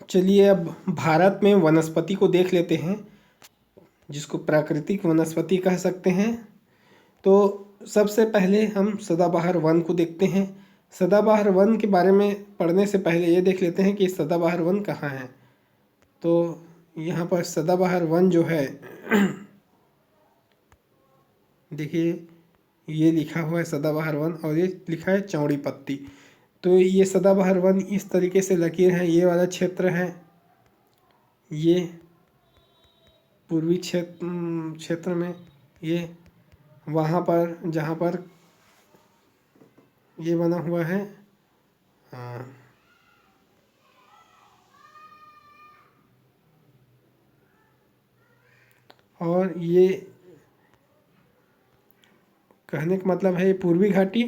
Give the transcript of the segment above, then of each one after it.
चलिए अब भारत में वनस्पति को देख लेते हैं, जिसको प्राकृतिक वनस्पति कह सकते हैं। तो सबसे पहले हम सदाबहार वन को देखते हैं। सदाबहार वन के बारे में पढ़ने से पहले ये देख लेते हैं कि सदाबहार वन कहाँ है। तो यहाँ पर सदाबहार वन जो है देखिए, ये लिखा हुआ है सदाबहार वन और ये लिखा है चौड़ी पत्ती। तो ये सदाबहार वन इस तरीके से लकीर है, ये वाला क्षेत्र है, ये पूर्वी क्षेत्र में, ये वहाँ पर जहाँ पर ये बना हुआ है और ये कहने का मतलब है पूर्वी घाटी,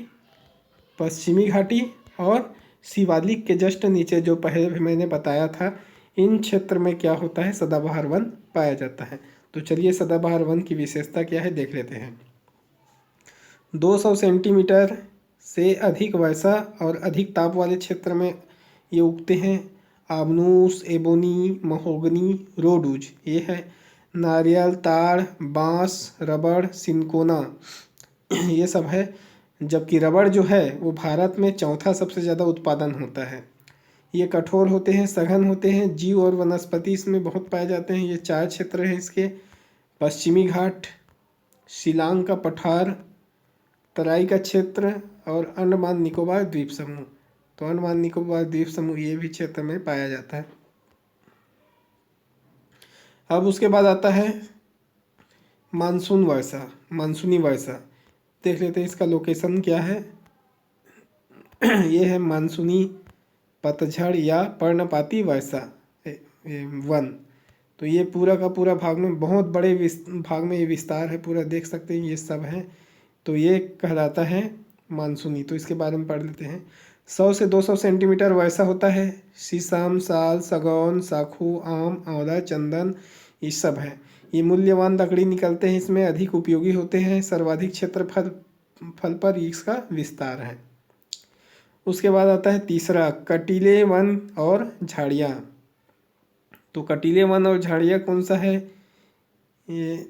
पश्चिमी घाटी और शिवालिक के जस्ट नीचे जो पहले भी मैंने बताया था, इन क्षेत्र में क्या होता है, सदाबहार वन पाया जाता है। तो चलिए सदाबहार वन की विशेषता क्या है देख लेते हैं। 200 सेंटीमीटर से अधिक वर्षा और अधिक ताप वाले क्षेत्र में ये उगते हैं। आबनूस, एबोनी, महोगनी, रोडूज ये है। नारियल, ताड़, बांस, रबड़, सिनकोना ये सब है। जबकि रबड़ जो है वो भारत में चौथा सबसे ज़्यादा उत्पादन होता है। ये कठोर होते हैं, सघन होते हैं, जीव और वनस्पति इसमें बहुत पाए जाते हैं। ये 4 क्षेत्र हैं इसके: पश्चिमी घाट, शिलांग का पठार, तराई का क्षेत्र और अंडमान निकोबार द्वीप समूह। तो अंडमान निकोबार द्वीप समूह ये भी क्षेत्र में पाया जाता है। अब उसके बाद आता है मानसून वर्षा, मानसूनी वर्षा। देख लेते हैं इसका लोकेशन क्या है। ये है मानसूनी पतझड़ या पर्णपाती वर्षा वन। तो ये पूरा का पूरा भाग में, बहुत बड़े भाग में ये विस्तार है पूरा, देख सकते हैं ये सब है। तो ये कहलाता है मानसूनी। तो इसके बारे में पढ़ लेते हैं। 100 से 200 सेंटीमीटर वर्षा होता है। शीशम, साल, सागौन, साखू, आम, आंवला, चंदन ये सब है। ये मूल्यवान लकड़ी निकलते हैं, इसमें अधिक उपयोगी होते हैं। सर्वाधिक क्षेत्रफल पर इसका विस्तार है। उसके बाद आता है तीसरा, कटीले वन और झाड़ियाँ। तो कटीले वन और झाड़ियाँ कौन सा है, ये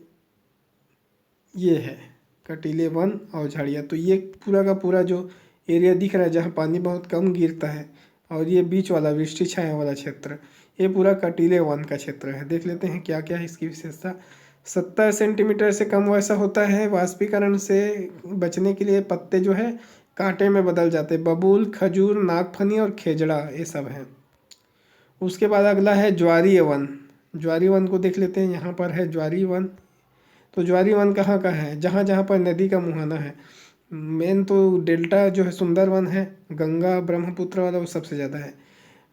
है कटीले वन और झाड़ियाँ। तो ये पूरा का पूरा जो एरिया दिख रहा है जहाँ पानी बहुत कम गिरता है, और ये बीच वाला वृष्टि छाया वाला क्षेत्र, ये पूरा कटीले वन का क्षेत्र है। देख लेते हैं क्या क्या है इसकी विशेषता। 70 सेंटीमीटर से कम वर्षा होता है। वाष्पीकरण से बचने के लिए पत्ते जो है कांटे में बदल जाते हैं। बबूल, खजूर, नागफनी और खेजड़ा ये सब हैं। उसके बाद अगला है ज्वारीय वन। ज्वारीय वन को देख लेते हैं। यहाँ पर है ज्वारीय वन। तो ज्वारीय वन कहाँ का है, जहाँ जहाँ पर नदी का मुहाना है। मेन तो डेल्टा जो है सुंदरवन है, गंगा ब्रह्मपुत्र वाला वो सबसे ज़्यादा है।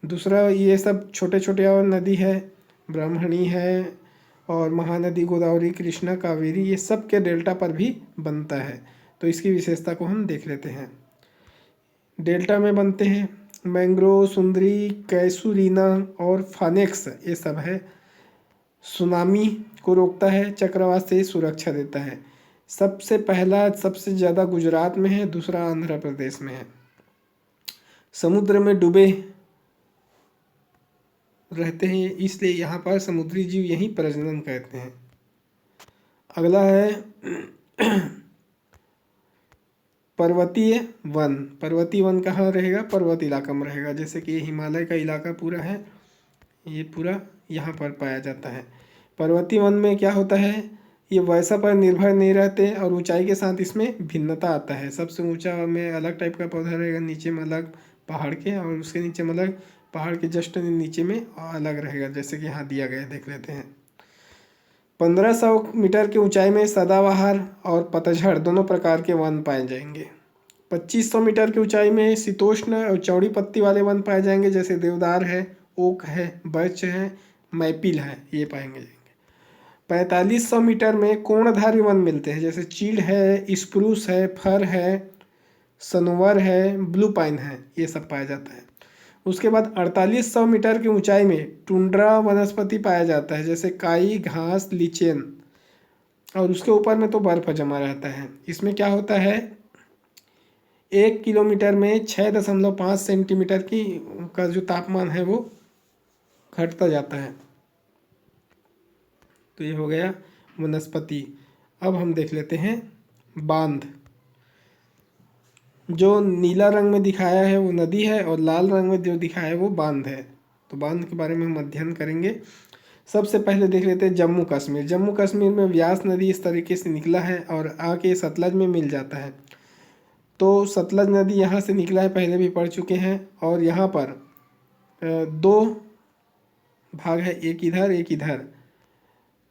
दूसरा ये सब छोटे छोटे और नदी है, ब्राह्मणी है और महानदी गोदावरी, कृष्णा, कावेरी, ये सब के डेल्टा पर भी बनता है। तो इसकी विशेषता को हम देख लेते हैं। डेल्टा में बनते हैं मैंग्रोव, सुंदरी, कैसूरीना और फानेक्स ये सब है। सुनामी को रोकता है, चक्रवात से सुरक्षा देता है। सबसे पहला सबसे ज़्यादा गुजरात में है, दूसरा आंध्र प्रदेश में है। समुद्र में डूबे रहते हैं, इसलिए यहाँ पर समुद्री जीव यहीं प्रजनन करते हैं। अगला है पर्वतीय वन। पर्वतीय वन कहाँ रहेगा, पर्वत इलाका में रहेगा। जैसे कि हिमालय का इलाका पूरा है, ये पूरा यहाँ पर पाया जाता है। पर्वतीय वन में क्या होता है, ये वर्षा पर निर्भर नहीं रहते और ऊंचाई के साथ इसमें भिन्नता आता है। सबसे ऊंचा में अलग टाइप का पौधा रहेगा, नीचे में अलग पहाड़ के, और उसके नीचे में अलग पहाड़ के जस्ट नीचे में अलग रहेगा, जैसे कि यहाँ दिया गया है, देख लेते हैं। 1500 मीटर की ऊंचाई में सदाबहार और पतझड़ दोनों प्रकार के वन पाए जाएंगे। 2500 मीटर की ऊंचाई में शीतोष्ण और चौड़ी पत्ती वाले वन पाए जाएंगे, जैसे देवदार है, ओक है, बर्च है, मैपिल है, ये पाएंगे जाएंगे। 4500 मीटर में कोणधारी वन मिलते हैं, जैसे चीड़ है, स्प्रूस है, फर है, सनोवर है, ब्लू पाइन है, ये सब पाया जाता है। उसके बाद 4800 मीटर की ऊंचाई में टुंड्रा वनस्पति पाया जाता है, जैसे काई, घास, लीचेन, और उसके ऊपर में तो बर्फ जमा रहता है। इसमें क्या होता है, 1 किलोमीटर में 6.5 सेंटीमीटर की का जो तापमान है वो घटता जाता है। तो ये हो गया वनस्पति। अब हम देख लेते हैं बांध। जो नीला रंग में दिखाया है वो नदी है और लाल रंग में जो दिखाया है वो बांध है। तो बांध के बारे में हम अध्ययन करेंगे। सबसे पहले देख लेते हैं जम्मू कश्मीर। जम्मू कश्मीर में व्यास नदी इस तरीके से निकला है और आके सतलज में मिल जाता है। तो सतलज नदी यहाँ से निकला है, पहले भी पढ़ चुके हैं। और यहाँ पर दो भाग है, एक इधर एक इधर।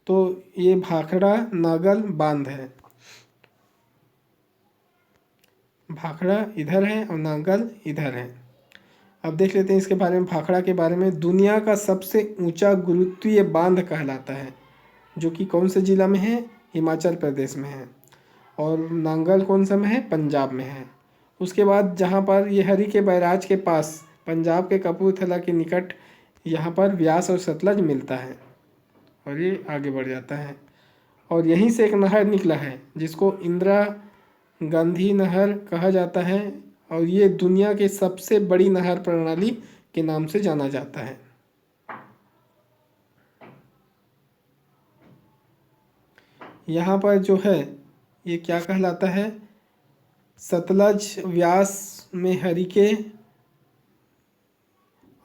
तो ये भाखड़ा नागल बांध है। भाखड़ा इधर है और नागल इधर है। अब देख लेते हैं इसके बारे में। भाखड़ा के बारे में, दुनिया का सबसे ऊंचा गुरुत्वीय बांध कहलाता है, जो कि कौन से जिला में है? हिमाचल प्रदेश में है। और नांगल कौन सा में है? पंजाब में है। उसके बाद जहाँ पर ये हरी के बैराज के पास, पंजाब के कपूरथला के निकट, यहाँ पर व्यास और सतलज मिलता है और ये आगे बढ़ जाता है। और यहीं से एक नहर निकला है जिसको इंदिरा गांधी नहर कहा जाता है और ये दुनिया के सबसे बड़ी नहर प्रणाली के नाम से जाना जाता है। यहाँ पर जो है ये क्या कहलाता है? सतलज व्यास में हरिके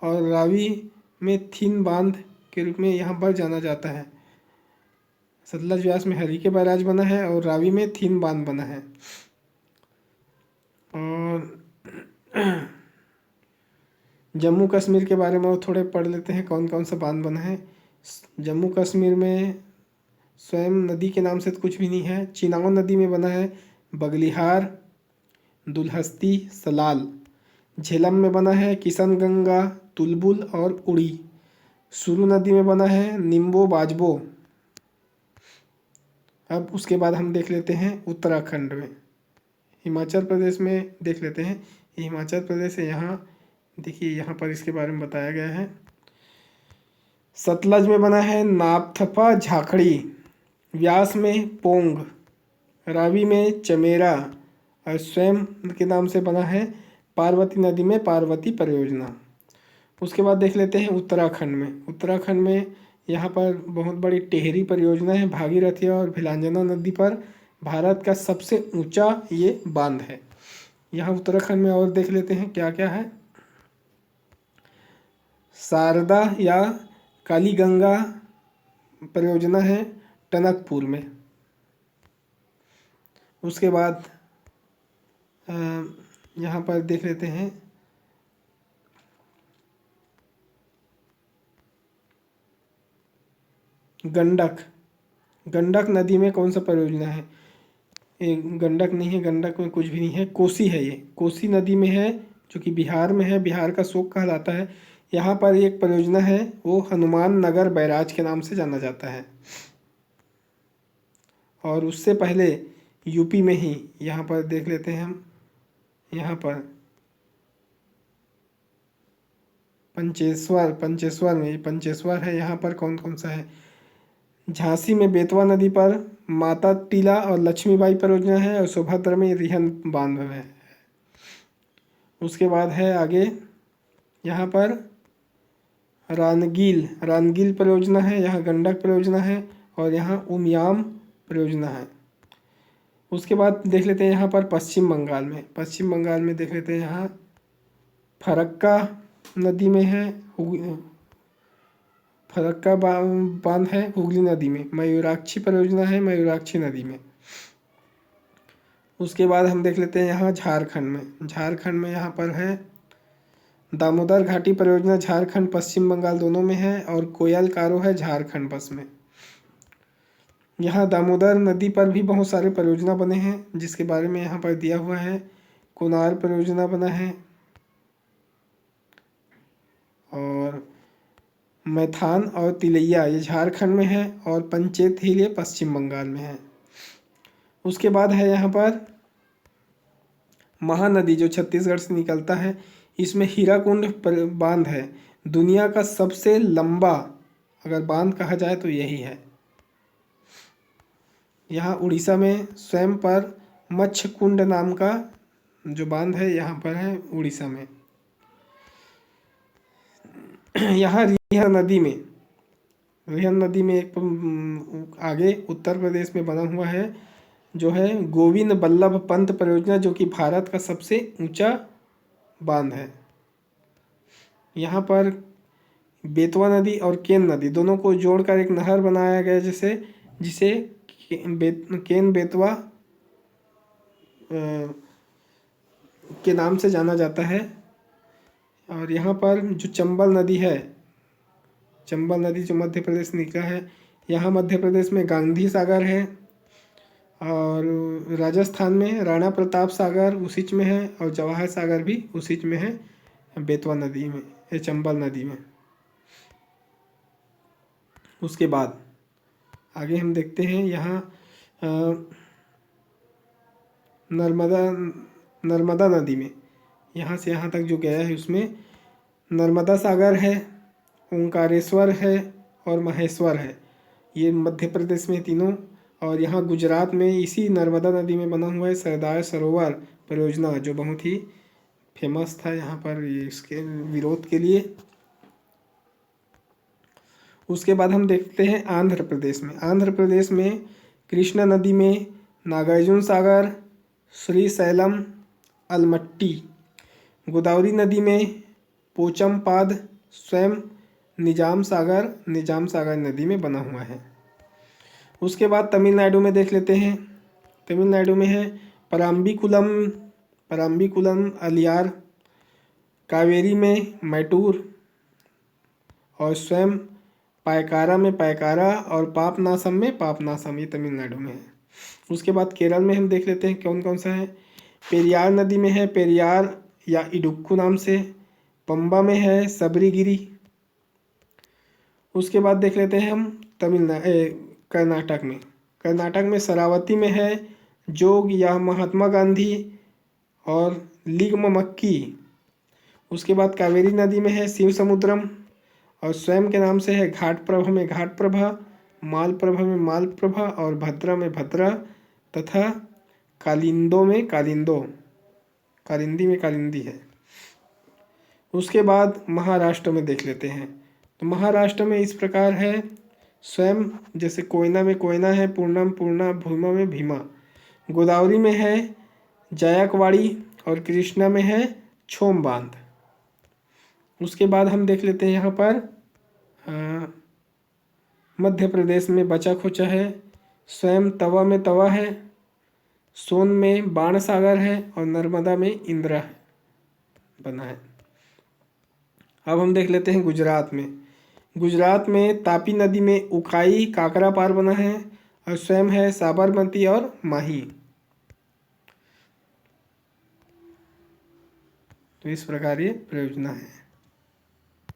और रावी में थिन बांध के रूप में यहाँ पर जाना जाता है। सतलज व्यास में हरिके बैराज बना है और रावी में थिन बांध बना है। और जम्मू कश्मीर के बारे में और थोड़े पढ़ लेते हैं, कौन कौन सा बांध बना है। जम्मू कश्मीर में स्वयं नदी के नाम से तो कुछ भी नहीं है। चिनाव नदी में बना है बगलिहार, दुलहस्ती, सलाल। झेलम में बना है किशनगंगा, तुलबुल और उड़ी। सुरु नदी में बना है निम्बो, बाजबो। अब उसके बाद हम देख लेते हैं उत्तराखंड में। हिमाचल प्रदेश में देख लेते हैं। ये हिमाचल प्रदेश है। यहाँ देखिए, यहाँ पर इसके बारे में बताया गया है। सतलज में बना है नापथपा झाखड़ी, व्यास में पोंग, रावी में चमेरा और स्वयं के नाम से बना है पार्वती नदी में पार्वती परियोजना। उसके बाद देख लेते हैं उत्तराखंड में। उत्तराखंड में यहाँ पर बहुत बड़ी टेहरी परियोजना है, भागीरथी और भिलांजना नदी पर भारत का सबसे ऊंचा ये बांध है। यहाँ उत्तराखंड में और देख लेते हैं क्या क्या है। शारदा या कालीगंगा परियोजना है टनकपुर में। उसके बाद यहाँ पर देख लेते हैं गंडक। गंडक नदी में कौन सा परियोजना है? गंडक नहीं है, गंडक में कुछ भी नहीं है। कोसी है, ये कोसी नदी में है जो कि बिहार में है, बिहार का शोक कहलाता है। यहाँ पर एक परियोजना है, वो हनुमान नगर बैराज के नाम से जाना जाता है। और उससे पहले यूपी में ही यहाँ पर देख लेते हैं हम। यहाँ पर पंचेश्वर में, पंचेश्वर है। यहाँ पर कौन कौन सा है? झांसी में बेतवा नदी पर माता टीला और लक्ष्मीबाई परियोजना है और सोनभद्र में रिहन बांध है। उसके बाद है आगे यहाँ पर रानगिल परियोजना है, यहाँ गंडक परियोजना है और यहाँ उमियाम परियोजना है। उसके बाद देख लेते हैं यहाँ पर पश्चिम बंगाल में देख लेते हैं। यहाँ फरक्का नदी में है, फरक्का बांध है हुगली नदी में। मयूराक्षी परियोजना है मयूराक्षी नदी में। उसके बाद हम देख लेते हैं यहाँ झारखंड में यहाँ पर है दामोदर घाटी परियोजना। झारखंड पश्चिम बंगाल दोनों में है और कोयल कारो है झारखंड बस में। यहाँ दामोदर नदी पर भी बहुत सारे परियोजना बने हैं जिसके बारे में यहाँ पर दिया हुआ है। कोनार परियोजना बना है और मैथान और तिलैया ये झारखंड में है और पंचेत हिल ये पश्चिम बंगाल में है। उसके बाद है यहाँ पर महानदी जो छत्तीसगढ़ से निकलता है। इसमें हीराकुंड बांध है, दुनिया का सबसे लंबा अगर बांध कहा जाए तो यही है। यहाँ उड़ीसा में स्वयं पर मच्छकुंड नाम का जो बांध है यहाँ पर है उड़ीसा में। यहाँ रिहन नदी में एक आगे उत्तर प्रदेश में बना हुआ है जो है गोविंद बल्लभ पंत परियोजना, जो कि भारत का सबसे ऊंचा बांध है। यहाँ पर बेतवा नदी और केन नदी दोनों को जोड़कर एक नहर बनाया गया, जिसे केन बेतवा के नाम से जाना जाता है। और यहाँ पर जो चंबल नदी है, चंबल नदी जो मध्य प्रदेश निकला है, यहाँ मध्य प्रदेश में गांधी सागर है, और राजस्थान में राणा प्रताप सागर उसीच में है, और जवाहर सागर भी उसीच में है, बेतवा नदी में, चंबल नदी में। उसके बाद आगे हम देखते हैं यहाँ नर्मदा नदी में, यहाँ से यहाँ तक जो गया है उसमें नर्मदा सागर है, ओंकारेश्वर है और महेश्वर है। ये मध्य प्रदेश में तीनों। और यहाँ गुजरात में इसी नर्मदा नदी में बना हुआ है सरदार सरोवर परियोजना, जो बहुत ही फेमस था यहाँ पर इसके विरोध के लिए। उसके बाद हम देखते हैं आंध्र प्रदेश में कृष्णा नदी में नागार्जुन सागर, श्रीशैलम, अलमट्टी। गोदावरी नदी में पोचमपाद, स्वयं निजाम सागर नदी में बना हुआ है। उसके बाद तमिलनाडु में देख लेते हैं। तमिलनाडु में है पराम्बिकुलम अलियार, कावेरी में मैटूर, और स्वयं पायकारा में पायकारा, और पापनासम में पापनासम। ये तमिलनाडु में है। उसके बाद केरल में हम देख लेते हैं कौन कौन सा है। पेरियार नदी में है पेरियार या इडुक्कू नाम से। पंबा में है सबरीगिरी। उसके बाद देख लेते हैं हम कर्नाटक में शरावती में है जोग या महात्मा गांधी और लिग्ममक्की। उसके बाद कावेरी नदी में है शिव समुद्रम, और स्वयं के नाम से है घाटप्रभा में घाटप्रभा, मालप्रभा में मालप्रभा, और भद्रा में भद्रा, तथा कालिंदो में कालिंदो, कालिंदी में कालिंदी है। उसके बाद महाराष्ट्र में देख लेते हैं। तो महाराष्ट्र में इस प्रकार है, स्वयं जैसे कोयना में कोयना है, पूर्णम पूर्णा, भीमा में भीमा। गोदावरी में है जायकवाड़ी, और कृष्णा में है छोम बांध। उसके बाद हम देख लेते हैं यहाँ पर मध्य प्रदेश में बचा खुचा है, स्वयं तवा में तवा है, सोन में बाण सागर है, और नर्मदा में इंदिरा बना है। अब हम देख लेते हैं गुजरात में तापी नदी में उकाई काकरा पार बना है, और स्वयं है साबरमती और माही। तो इस प्रकार ये परियोजना है।